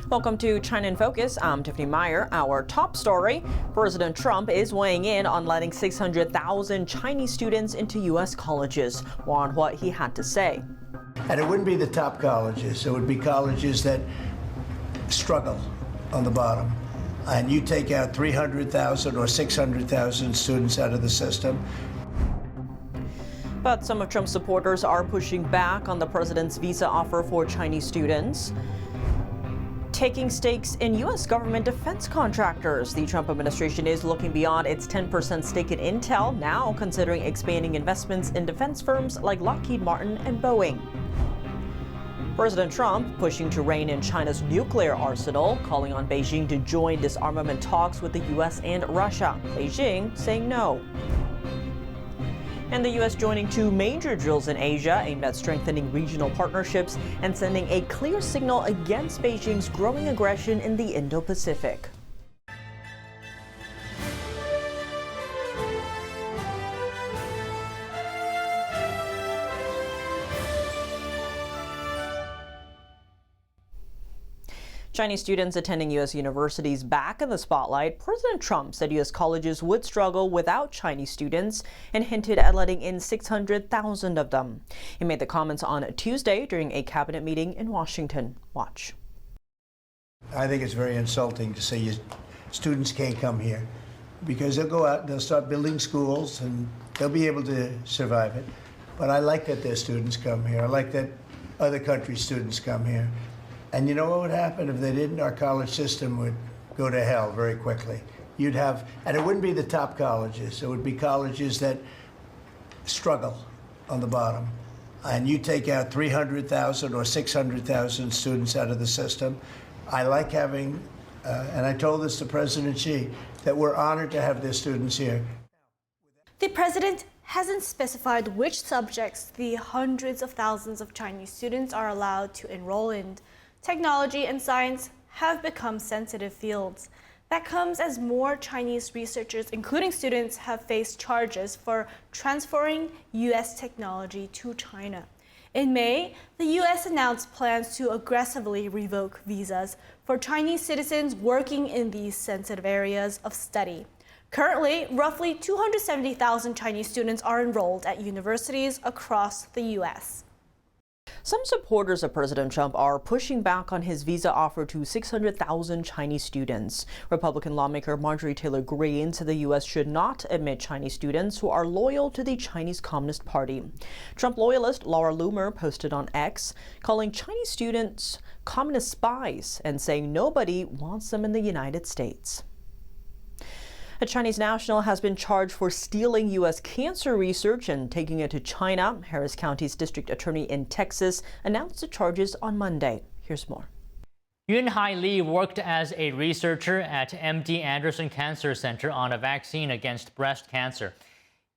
Welcome to China in Focus. I'm Tiffany Meyer. Our top story, President Trump is weighing in on letting 600,000 Chinese students into U.S. colleges. More on what he had to say. And it wouldn't be the top colleges. It would be colleges that struggle on the bottom. And you take out 300,000 or 600,000 students out of the system. But some of Trump's supporters are pushing back on the president's visa offer for Chinese students. Taking stakes in U.S. government defense contractors. The Trump administration is looking beyond its 10% stake in Intel, now considering expanding investments in defense firms like Lockheed Martin and Boeing. President Trump pushing to rein in China's nuclear arsenal, calling on Beijing to join disarmament talks with the U.S. and Russia. Beijing saying no. And the U.S. joining two major drills in Asia aimed at strengthening regional partnerships and sending a clear signal against Beijing's growing aggression in the Indo-Pacific. Chinese students attending U.S. universities back in the spotlight. President Trump said U.S. colleges would struggle without Chinese students and hinted at letting in 600,000 of them. He made the comments on Tuesday during a cabinet meeting in Washington. Watch. I think it's very insulting to say students can't come here because they'll go out and they'll start building schools and they'll be able to survive it. But I like that their students come here. I like that other countries' students come here. And you know what would happen if they didn't? Our college system would go to hell very quickly. You'd have, and it wouldn't be the top colleges. It would be colleges that struggle on the bottom. And you take out 300,000 or 600,000 students out of the system. I like having, and I told this to President Xi, that we're honored to have their students here. The president hasn't specified which subjects the hundreds of thousands of Chinese students are allowed to enroll in. Technology and science have become sensitive fields. That comes as more Chinese researchers, including students, have faced charges for transferring U.S. technology to China. In May, the U.S. announced plans to aggressively revoke visas for Chinese citizens working in these sensitive areas of study. Currently, roughly 270,000 Chinese students are enrolled at universities across the U.S. Some supporters of President Trump are pushing back on his visa offer to 600,000 Chinese students. Republican lawmaker Marjorie Taylor Greene said the U.S. should not admit Chinese students who are loyal to the Chinese Communist Party. Trump loyalist Laura Loomer posted on X, calling Chinese students communist spies and saying nobody wants them in the United States. A Chinese national has been charged for stealing U.S. cancer research and taking it to China. Harris County's district attorney in Texas announced the charges on Monday. Here's more. Yunhai Li worked as a researcher at MD Anderson Cancer Center on a vaccine against breast cancer.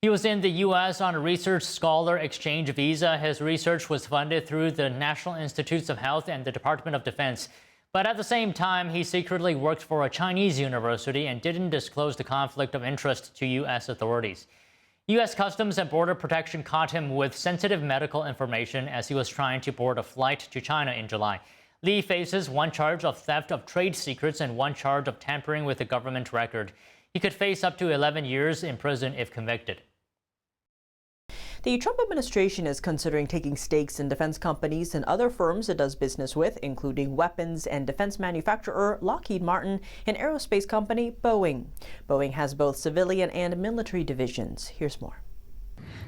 He was in the U.S. on a research scholar exchange visa. His research was funded through the National Institutes of Health and the Department of Defense. But at the same time, he secretly worked for a Chinese university and didn't disclose the conflict of interest to U.S. authorities. U.S. Customs and Border Protection caught him with sensitive medical information as he was trying to board a flight to China in July. Li faces one charge of theft of trade secrets and one charge of tampering with a government record. He could face up to 11 years in prison if convicted. The Trump administration is considering taking stakes in defense companies and other firms it does business with, including weapons and defense manufacturer Lockheed Martin and aerospace company Boeing. Boeing has both civilian and military divisions. Here's more.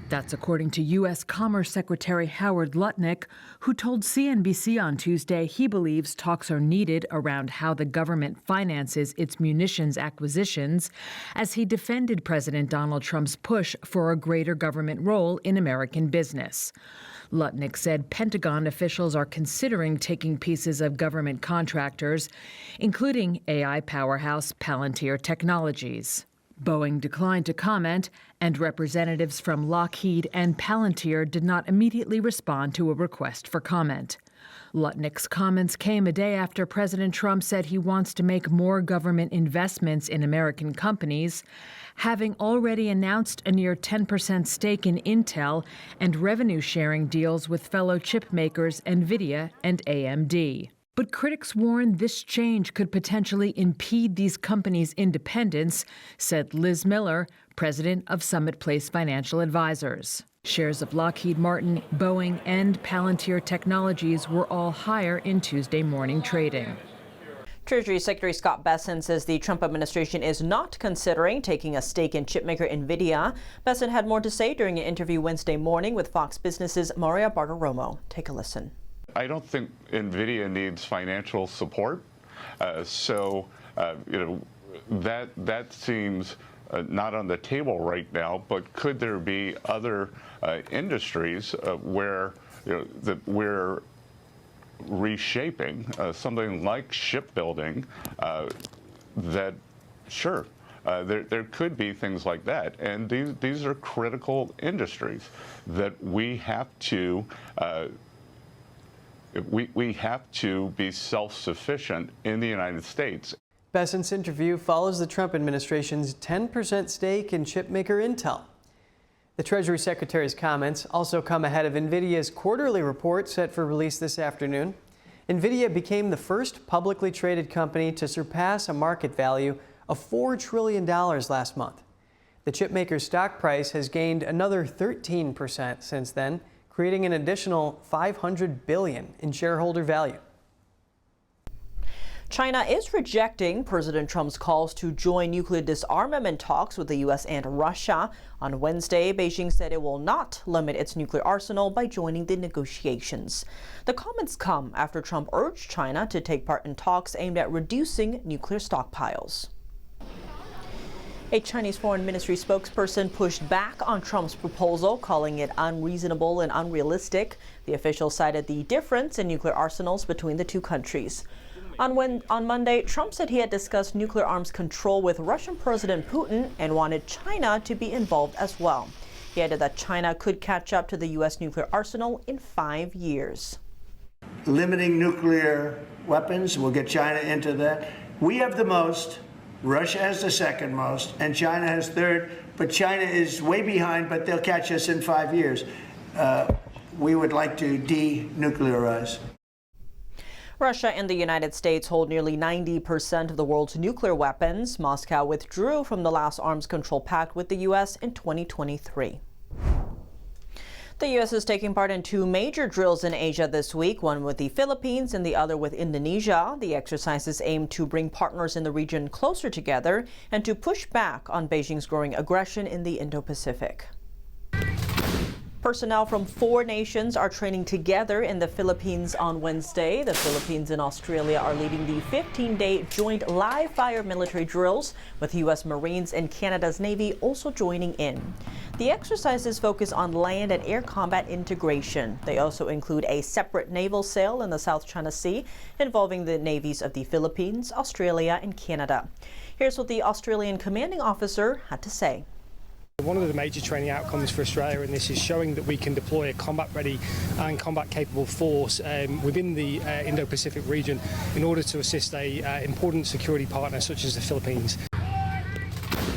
That's according to U.S. Commerce Secretary Howard Lutnick, who told CNBC on Tuesday he believes talks are needed around how the government finances its munitions acquisitions, as he defended President Donald Trump's push for a greater government role in American business. Lutnick said Pentagon officials are considering taking pieces of government contractors, including AI powerhouse Palantir Technologies. Boeing declined to comment, and representatives from Lockheed and Palantir did not immediately respond to a request for comment. Lutnick's comments came a day after President Trump said he wants to make more government investments in American companies, having already announced a near 10% stake in Intel and revenue-sharing deals with fellow chip makers Nvidia and AMD. But critics warn this change could potentially impede these companies' independence, said Liz Miller, president of Summit Place Financial Advisors. Shares of Lockheed Martin, Boeing, and Palantir Technologies were all higher in Tuesday morning trading. Treasury Secretary Scott Bessent says the Trump administration is not considering taking a stake in chipmaker Nvidia. Bessent had more to say during an interview Wednesday morning with Fox Business's Maria Bartiromo. Take a listen. I don't think Nvidia needs financial support, that seems not on the table right now. But could there be other industries where that we're reshaping, something like shipbuilding? That sure. There could be things like that, and these are critical industries that we have to we have to be self-sufficient in the United States. Bessent's interview follows the Trump administration's 10% stake in chipmaker Intel. The Treasury Secretary's comments also come ahead of Nvidia's quarterly report set for release this afternoon. Nvidia became the first publicly traded company to surpass a market value of $4 trillion last month. The chipmaker's stock price has gained another 13% since then, creating an additional $500 billion in shareholder value. China is rejecting President Trump's calls to join nuclear disarmament talks with the U.S. and Russia. On Wednesday, Beijing said it will not limit its nuclear arsenal by joining the negotiations. The comments come after Trump urged China to take part in talks aimed at reducing nuclear stockpiles. A Chinese Foreign Ministry spokesperson pushed back on Trump's proposal, calling it unreasonable and unrealistic. The official cited the difference in nuclear arsenals between the two countries. On Monday, Trump said he had discussed nuclear arms control with Russian President Putin and wanted China to be involved as well. He added that China could catch up to the U.S. nuclear arsenal in 5 years. Limiting nuclear weapons will get China into that. We have the most. Russia has the second most, and China has third, but China is way behind, but they'll catch us in 5 years. We would like to denuclearize. Russia and the United States hold nearly 90% of the world's nuclear weapons. Moscow withdrew from the last arms control pact with the U.S. in 2023. The U.S. is taking part in 2 major drills in Asia this week, one with the Philippines and the other with Indonesia. The exercises aim to bring partners in the region closer together and to push back on Beijing's growing aggression in the Indo-Pacific. Personnel from 4 nations are training together in the Philippines on Wednesday. The Philippines and Australia are leading the 15-day joint live-fire military drills, with U.S. Marines and Canada's Navy also joining in. The exercises focus on land and air combat integration. They also include a separate naval sail in the South China Sea, involving the navies of the Philippines, Australia, and Canada. Here's what the Australian commanding officer had to say. One of the major training outcomes for Australia in this is showing that we can deploy a combat-ready and combat-capable force within the Indo-Pacific region in order to assist a important security partner such as the Philippines.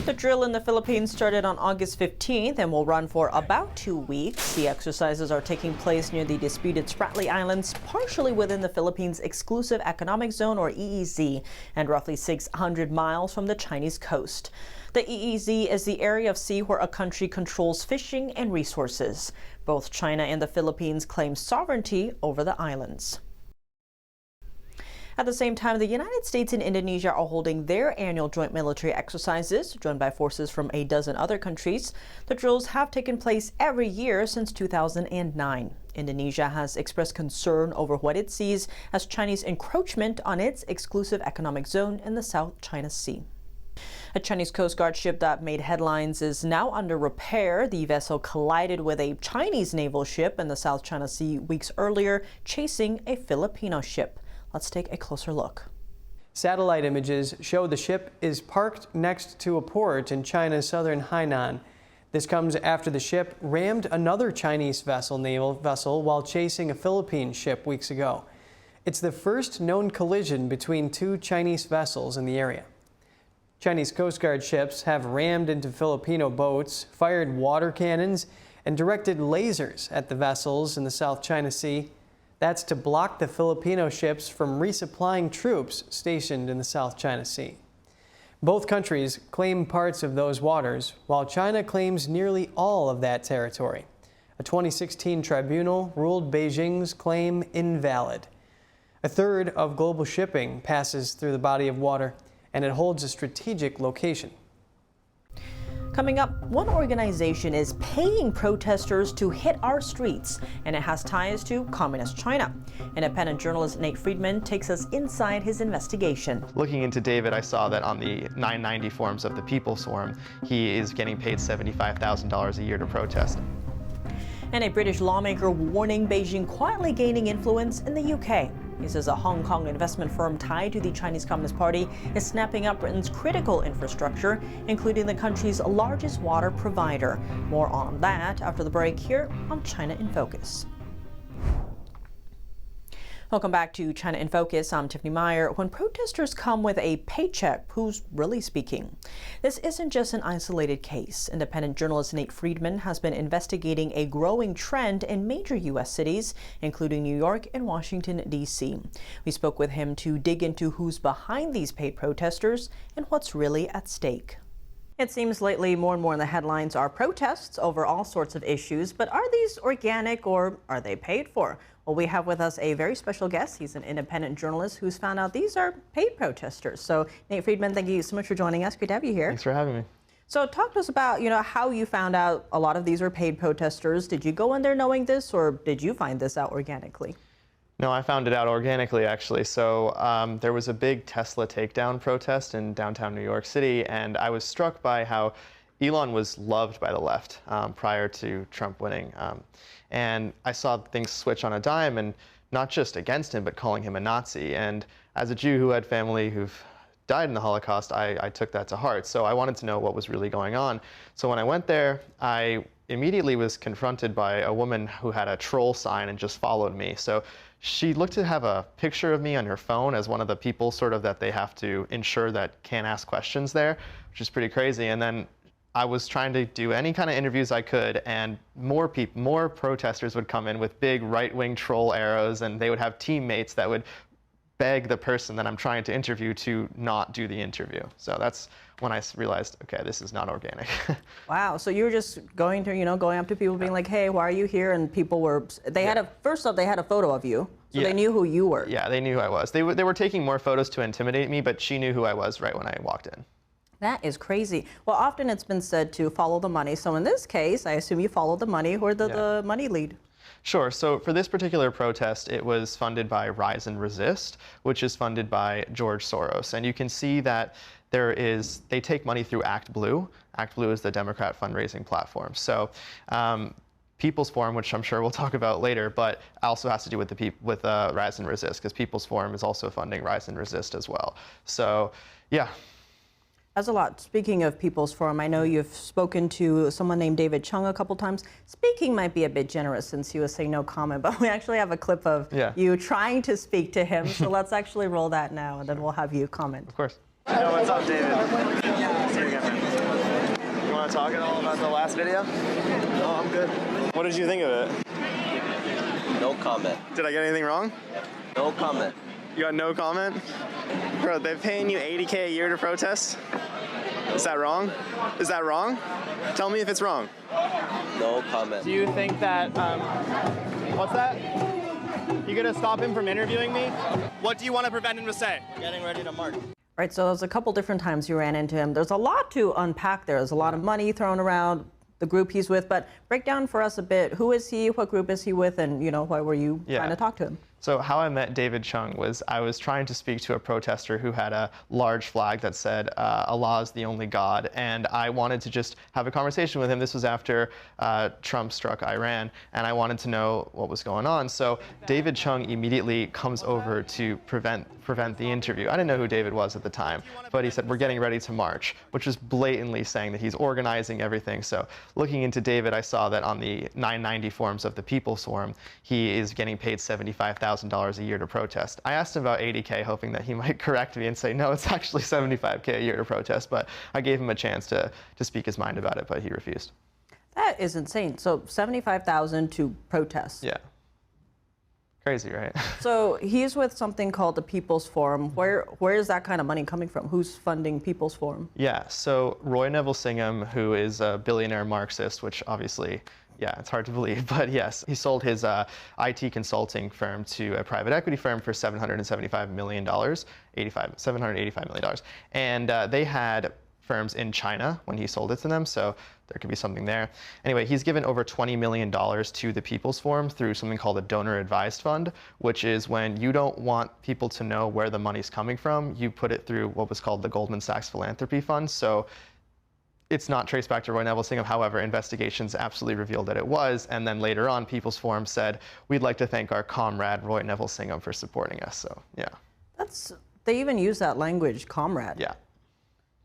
The drill in the Philippines started on August 15th and will run for about 2 weeks. The exercises are taking place near the disputed Spratly Islands, partially within the Philippines' Exclusive Economic Zone, or EEZ, and roughly 600 miles from the Chinese coast. The EEZ is the area of sea where a country controls fishing and resources. Both China and the Philippines claim sovereignty over the islands. At the same time, the United States and Indonesia are holding their annual joint military exercises, joined by forces from a dozen other countries. The drills have taken place every year since 2009. Indonesia has expressed concern over what it sees as Chinese encroachment on its exclusive economic zone in the South China Sea. A Chinese Coast Guard ship that made headlines is now under repair. The vessel collided with a Chinese naval ship in the South China Sea weeks earlier, chasing a Filipino ship. Let's take a closer look. Satellite images show the ship is parked next to a port in China's southern Hainan. This comes after the ship rammed another Chinese naval vessel while chasing a Philippine ship weeks ago. It's the first known collision between 2 Chinese vessels in the area. Chinese Coast Guard ships have rammed into Filipino boats, fired water cannons, and directed lasers at the vessels in the South China Sea. That's to block the Filipino ships from resupplying troops stationed in the South China Sea. Both countries claim parts of those waters, while China claims nearly all of that territory. A 2016 tribunal ruled Beijing's claim invalid. A third of global shipping passes through the body of water, and it holds a strategic location. Coming up, one organization is paying protesters to hit our streets, and it has ties to communist China. Independent journalist Nate Friedman takes us inside his investigation. Looking into David, I saw that on the 990 forms of the People's Forum, he is getting paid $75,000 a year to protest. And a British lawmaker warning Beijing quietly gaining influence in the UK. He says a Hong Kong investment firm tied to the Chinese Communist Party is snapping up Britain's critical infrastructure, including the country's largest water provider. More on that after the break here on China in Focus. Welcome back to China in Focus. I'm Tiffany Meyer. When protesters come with a paycheck, who's really speaking? This isn't just an isolated case. Independent journalist Nate Friedman has been investigating a growing trend in major U.S. cities, including New York and Washington, D.C. We spoke with him to dig into who's behind these paid protesters and what's really at stake. It seems lately more and more in the headlines are protests over all sorts of issues, but are these organic or are they paid for? Well, we have with us a very special guest. He's an independent journalist who's found out these are paid protesters. So, Nate Friedman, thank you so much for joining us. Great to have you here. Thanks for having me. So, talk to us about, how you found out a lot of these are paid protesters. Did you go in there knowing this, or did you find this out organically? No, I found it out organically, actually. So there was a big Tesla takedown protest in downtown New York City, and I was struck by how Elon was loved by the left prior to Trump winning. And I saw things switch on a dime, and not just against him, but calling him a Nazi. And as a Jew who had family who've died in the Holocaust, I took that to heart. So I wanted to know what was really going on. So when I went there, I immediately was confronted by a woman who had a troll sign and just followed me. So she looked to have a picture of me on her phone as one of the people sort of that they have to ensure that can't ask questions there, which is pretty crazy. And then I was trying to do any kind of interviews I could, and more protesters would come in with big right-wing troll arrows, and they would have teammates that would beg the person that I'm trying to interview to not do the interview. So that's when I realized, okay, this is not organic. Wow. So you were just going up to people being like, hey, why are you here? And people were, first off, they had a photo of you. So they knew who you were. Yeah, they knew who I was. They were taking more photos to intimidate me, but she knew who I was right when I walked in. That is crazy. Well, often it's been said to follow the money. So in this case, I assume you followed the money. Where did the money lead? Sure. So for this particular protest, it was funded by Rise and Resist, which is funded by George Soros. And you can see that they take money through Act Blue. Act Blue is the Democrat fundraising platform. So People's Forum, which I'm sure we'll talk about later, but also has to do with Rise and Resist, because People's Forum is also funding Rise and Resist as well. So, yeah. That's a lot. Speaking of People's Forum, I know you've spoken to someone named David Chung a couple times. Speaking might be a bit generous since he was saying no comment, but we actually have a clip of you trying to speak to him. So let's actually roll that now, and then we'll have you comment. Of course. Yo, what's up, David? See you again, man. You want to talk at all about the last video? No, I'm good. What did you think of it? No comment. Did I get anything wrong? No comment. You got no comment? Bro, they're paying you $80K a year to protest? Is that wrong? Is that wrong? Tell me if it's wrong. No comment. Do you think that, what's that? You gonna stop him from interviewing me? What do you want to prevent him to say? Getting ready to march. Right, so there's a couple different times you ran into him. There's a lot to unpack there. There's a lot of money thrown around, the group he's with, but break down for us a bit. Who is he? What group is he with? And, why were you trying to talk to him? So how I met David Chung was I was trying to speak to a protester who had a large flag that said, Allah is the only God. And I wanted to just have a conversation with him. This was after Trump struck Iran, and I wanted to know what was going on. So David Chung immediately comes over to prevent the interview. I didn't know who David was at the time, but he said, we're getting ready to march, which is blatantly saying that he's organizing everything. So looking into David, I saw that on the 990 forms of the People's Forum, he is getting paid $75,000 a year to protest. I asked him about 80K, hoping that he might correct me and say, no, it's actually 75K a year to protest, but I gave him a chance to speak his mind about it, but he refused. That is insane. So $75,000 to protest. Yeah. Crazy, right? So he's with something called the People's Forum. Where is that kind of money coming from? Who's funding People's Forum? Yeah, so Roy Neville Singham, who is a billionaire Marxist, which obviously, yeah, it's hard to believe, but yes, he sold his IT consulting firm to a private equity firm for $775 million, $785 million. And they had firms in China when he sold it to them, so there could be something there. Anyway, he's given over $20 million to the People's Forum through something called a donor advised fund, which is when you don't want people to know where the money's coming from, you put it through what was called the Goldman Sachs Philanthropy Fund. So it's not traced back to Roy Neville Singham. However, investigations absolutely revealed that it was. And then later on, People's Forum said, we'd like to thank our comrade, Roy Neville Singham, for supporting us. So, yeah. They even use that language, comrade. Yeah.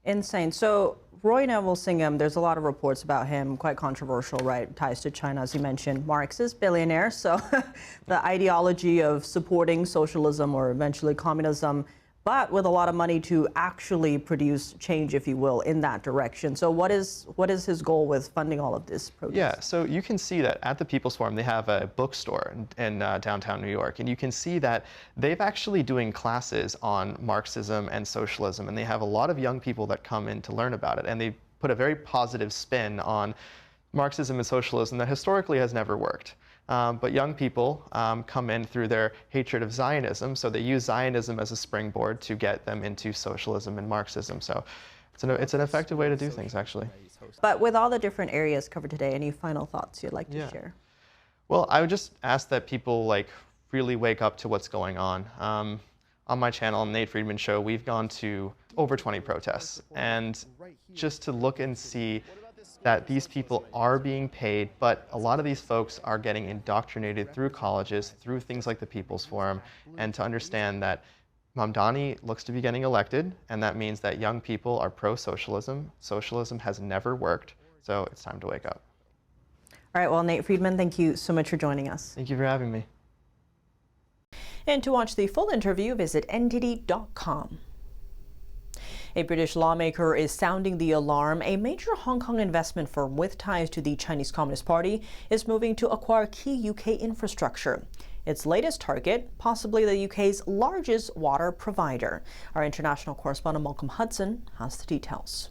Insane. So Roy Neville Singham, there's a lot of reports about him, quite controversial, right? Ties to China, as you mentioned. Marxist, billionaire, so the ideology of supporting socialism or eventually communism, but with a lot of money to actually produce change, if you will, in that direction. So what is his goal with funding all of this protest? Yeah, so you can see that at the People's Forum, they have a bookstore in downtown New York, and you can see that they've actually doing classes on Marxism and socialism, and they have a lot of young people that come in to learn about it, and they put a very positive spin on Marxism and socialism that historically has never worked. But young people come in through their hatred of Zionism, so they use Zionism as a springboard to get them into socialism and Marxism. So it's an effective way to do things, actually. But with all the different areas covered today, any final thoughts you'd like to share? Well, I would just ask that people really wake up to what's going on. On my channel, on the Nate Friedman Show, we've gone to over 20 protests, and just to look and see that these people are being paid, but a lot of these folks are getting indoctrinated through colleges, through things like the People's Forum, and to understand that Mamdani looks to be getting elected, and that means that young people are pro-socialism. Socialism has never worked, so it's time to wake up. All right, well, Nate Friedman, thank you so much for joining us. Thank you for having me. And to watch the full interview, visit ndd.com. A British lawmaker is sounding the alarm. A major Hong Kong investment firm with ties to the Chinese Communist Party is moving to acquire key UK infrastructure. Its latest target, possibly the UK's largest water provider. Our international correspondent Malcolm Hudson has the details.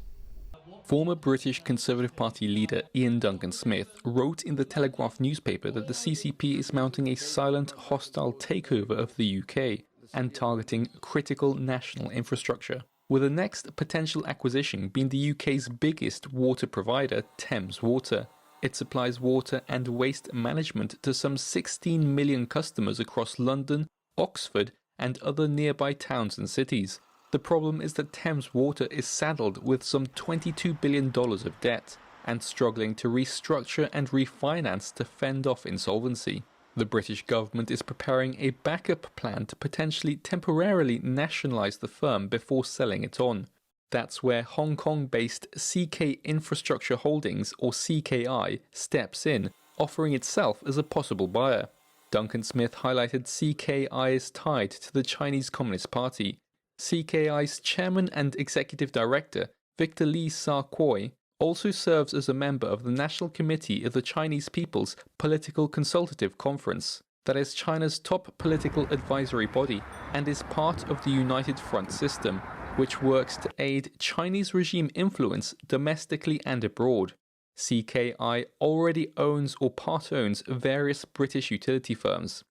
Former British Conservative Party leader Ian Duncan Smith wrote in the Telegraph newspaper that the CCP is mounting a silent, hostile takeover of the UK and targeting critical national infrastructure, with the next potential acquisition being the UK's biggest water provider, Thames Water. It supplies water and waste management to some 16 million customers across London, Oxford, and other nearby towns and cities. The problem is that Thames Water is saddled with some $22 billion of debt and struggling to restructure and refinance to fend off insolvency. The British government is preparing a backup plan to potentially temporarily nationalise the firm before selling it on. That's where Hong Kong-based CK Infrastructure Holdings, or CKI, steps in, offering itself as a possible buyer. Duncan Smith highlighted CKI is tied to the Chinese Communist Party. CKI's chairman and executive director, Victor Lee Sa-kwoi, also serves as a member of the National Committee of the Chinese People's Political Consultative Conference, that is China's top political advisory body, and is part of the United Front system, which works to aid Chinese regime influence domestically and abroad. CKI already owns or part-owns various British utility firms,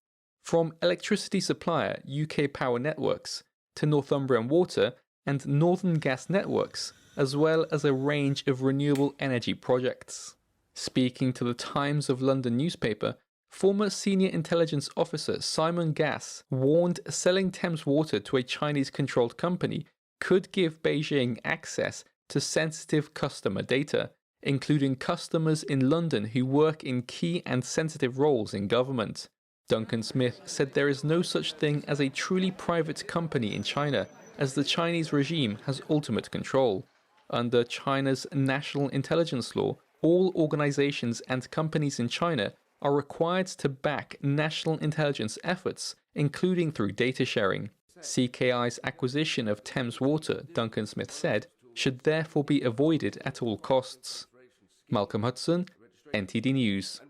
from electricity supplier UK Power Networks to Northumbrian Water and Northern Gas Networks, as well as a range of renewable energy projects. Speaking to the Times of London newspaper, former senior intelligence officer Simon Gass warned selling Thames Water to a Chinese-controlled company could give Beijing access to sensitive customer data, including customers in London who work in key and sensitive roles in government. Duncan Smith said there is no such thing as a truly private company in China, as the Chinese regime has ultimate control. Under China's national intelligence law, all organizations and companies in China are required to back national intelligence efforts, including through data sharing. CKI's acquisition of Thames Water, Duncan Smith said, should therefore be avoided at all costs. Malcolm Hudson, NTD News.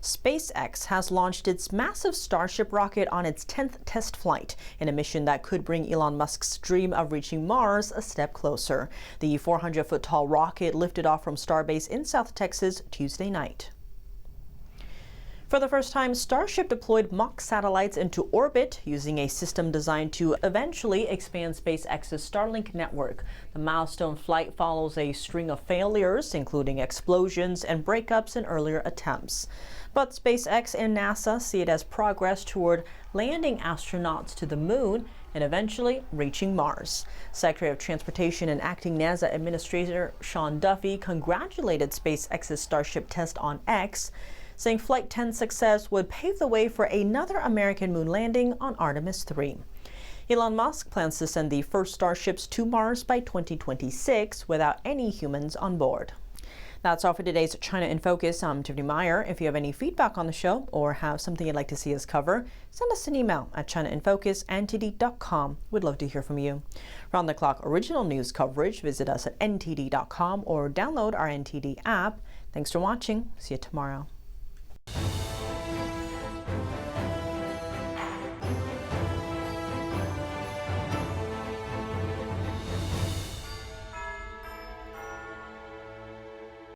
SpaceX has launched its massive Starship rocket on its 10th test flight in a mission that could bring Elon Musk's dream of reaching Mars a step closer. The 400-foot-tall rocket lifted off from Starbase in South Texas Tuesday night. For the first time, Starship deployed mock satellites into orbit using a system designed to eventually expand SpaceX's Starlink network. The milestone flight follows a string of failures, including explosions and breakups in earlier attempts. But SpaceX and NASA see it as progress toward landing astronauts to the moon and eventually reaching Mars. Secretary of Transportation and acting NASA Administrator Sean Duffy congratulated SpaceX's Starship test on X, saying Flight 10's success would pave the way for another American moon landing on Artemis 3. Elon Musk plans to send the first Starships to Mars by 2026 without any humans on board. That's all for today's China in Focus. I'm Tiffany Meyer. If you have any feedback on the show or have something you'd like to see us cover, send us an email at chinainfocus@ntd.com. We'd love to hear from you. Round-the-clock original news coverage, visit us at ntd.com or download our NTD app. Thanks for watching. See you tomorrow.